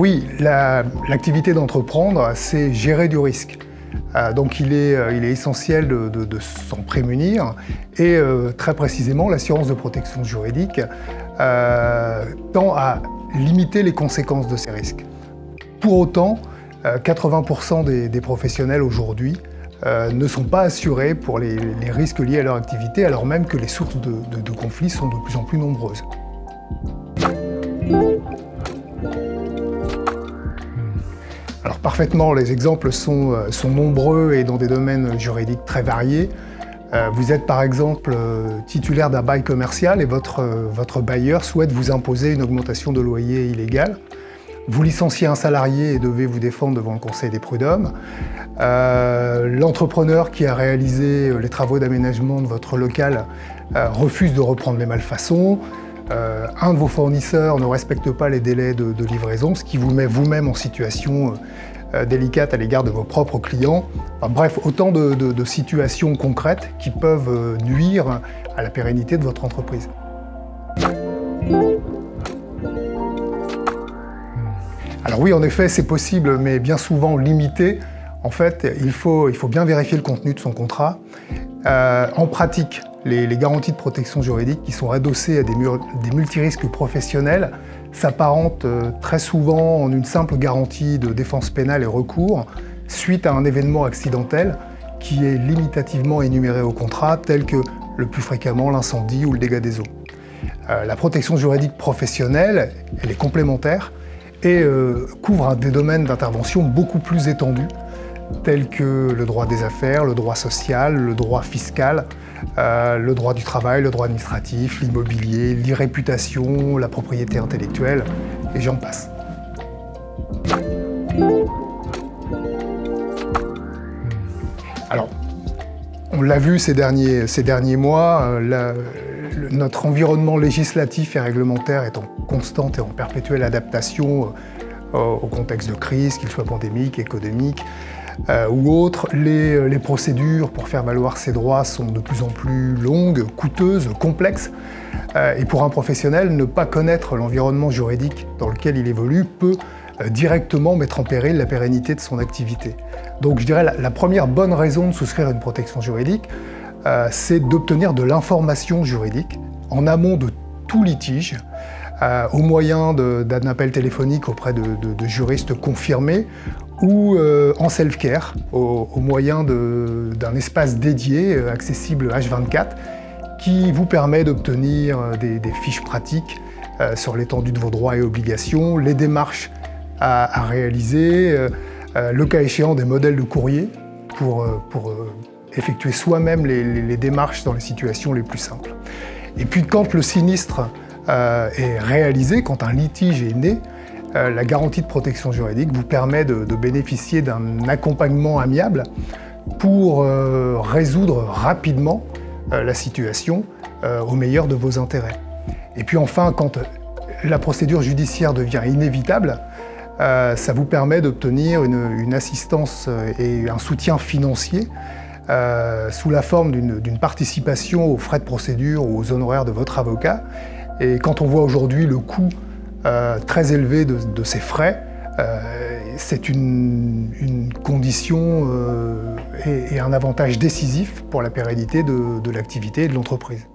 oui, l'activité d'entreprendre, c'est gérer du risque. Donc il est essentiel de s'en prémunir et très précisément l'assurance de protection juridique tend à limiter les conséquences de ces risques. Pour autant, 80% des professionnels aujourd'hui ne sont pas assurés pour les risques liés à leur activité, alors même que les sources de conflits sont de plus en plus nombreuses. Alors parfaitement, les exemples sont nombreux et dans des domaines juridiques très variés. Vous êtes par exemple titulaire d'un bail commercial et votre bailleur souhaite vous imposer une augmentation de loyer illégale. Vous licenciez un salarié et devez vous défendre devant le Conseil des prud'hommes. L'entrepreneur qui a réalisé les travaux d'aménagement de votre local refuse de reprendre les malfaçons. Un de vos fournisseurs ne respecte pas les délais de livraison, ce qui vous met vous-même en situation délicate à l'égard de vos propres clients. Enfin, bref, autant de situations concrètes qui peuvent nuire à la pérennité de votre entreprise. Alors oui, en effet, c'est possible, mais bien souvent limité. En fait, il faut bien vérifier le contenu de son contrat. En pratique, les garanties de protection juridique qui sont adossées à des multirisques professionnels s'apparentent très souvent en une simple garantie de défense pénale et recours suite à un événement accidentel qui est limitativement énuméré au contrat, tel que le plus fréquemment l'incendie ou le dégât des eaux. La protection juridique professionnelle, elle est complémentaire et couvre des domaines d'intervention beaucoup plus étendus, tels que le droit des affaires, le droit social, le droit fiscal, le droit du travail, le droit administratif, l'immobilier, l'irréputation, la propriété intellectuelle, et j'en passe. Alors, on l'a vu ces derniers mois, notre environnement législatif et réglementaire est en constante et en perpétuelle adaptation au contexte de crise, qu'il soit pandémique, économique ou autre. Les procédures pour faire valoir ses droits sont de plus en plus longues, coûteuses, complexes. Et pour un professionnel, ne pas connaître l'environnement juridique dans lequel il évolue peut directement mettre en péril la pérennité de son activité. Donc je dirais la première bonne raison de souscrire à une protection juridique, c'est d'obtenir de l'information juridique en amont de tout litige, au moyen d'un appel téléphonique auprès de juristes confirmés ou en self-care, au moyen d'un espace dédié, accessible H24, qui vous permet d'obtenir des fiches pratiques sur l'étendue de vos droits et obligations, les démarches à réaliser, le cas échéant des modèles de courrier pour effectuer soi-même les démarches dans les situations les plus simples. Et puis quand le sinistre est réalisé, quand un litige est né, la garantie de protection juridique vous permet de bénéficier d'un accompagnement amiable pour résoudre rapidement la situation au meilleur de vos intérêts. Et puis enfin, quand la procédure judiciaire devient inévitable, ça vous permet d'obtenir une assistance et un soutien financier sous la forme d'une participation aux frais de procédure ou aux honoraires de votre avocat. Et quand on voit aujourd'hui le coût très élevé de ces frais, c'est une condition et un avantage décisif pour la pérennité de l'activité et de l'entreprise.